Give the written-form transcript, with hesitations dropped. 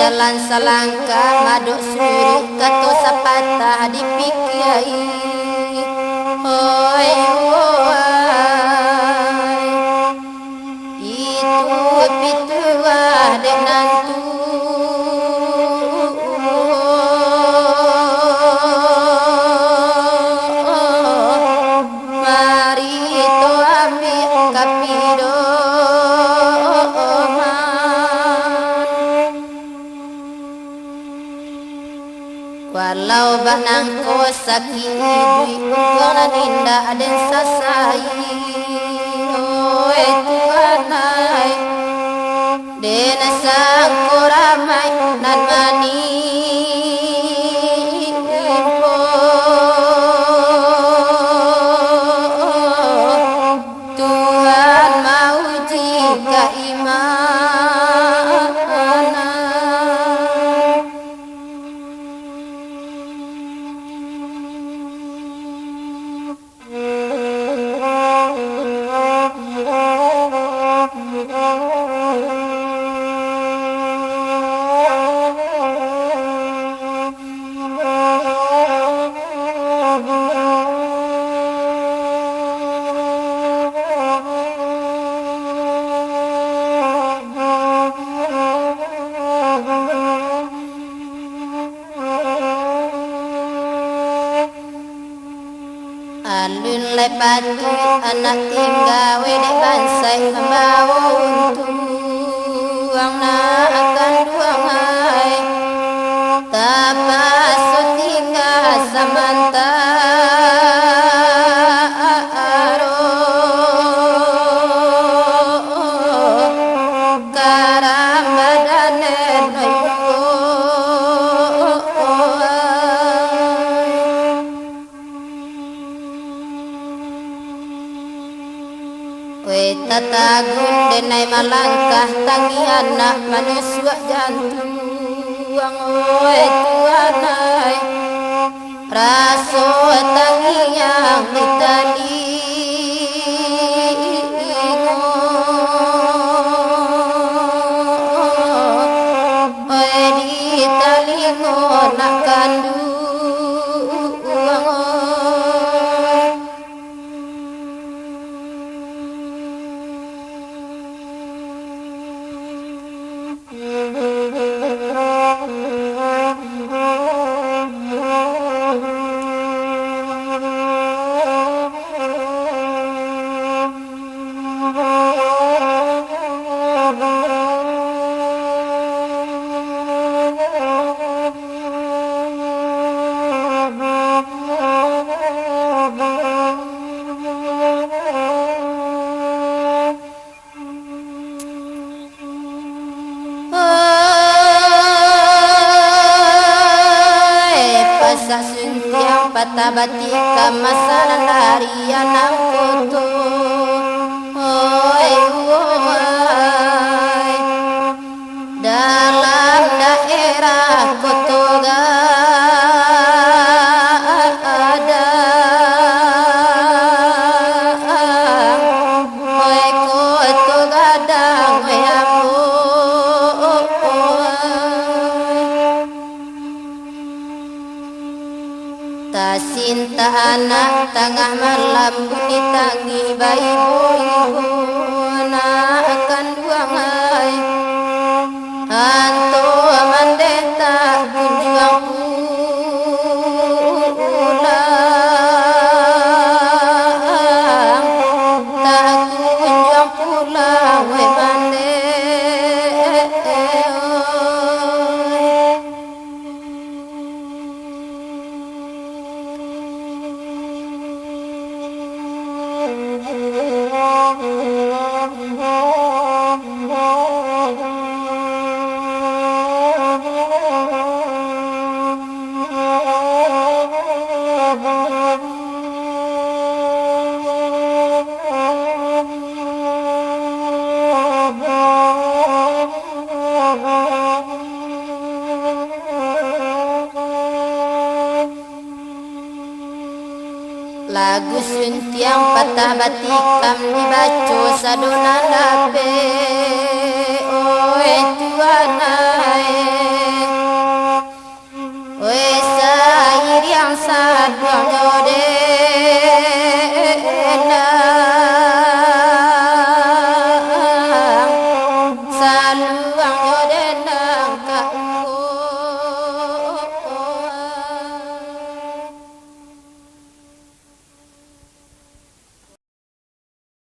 Jalan selangkah maduk suri kato sapatah dipikirai. Hoi hoi itu pituah denantu mari to ambil kapido walau banang ko sakit dwi ninda aden sasai. Oi tuanai dena sang koramai nan mani impo Tuhan mau jika iman alun lepatu anak tinggal wedek bansai mau untuang na akan duangai tapas tinggal samanta aro karam badane tata gundenai malangkah tangi anak manusia jantung oi tuanai raso tangi yang ditali oi ditali nak kandu yang patah batika masalah dari anak koto. Oi oi dalam daerah koto ada oi koto gadang oi Tasinta anak tengah malam bunyi tangi bayi na akan duangai anto mandeta kunjuang pulang tak kunjuang pulang we mande Lagu suntiang patah batikam dibaco sadonan dape. Oe tuanae, oe sair yang saduang jode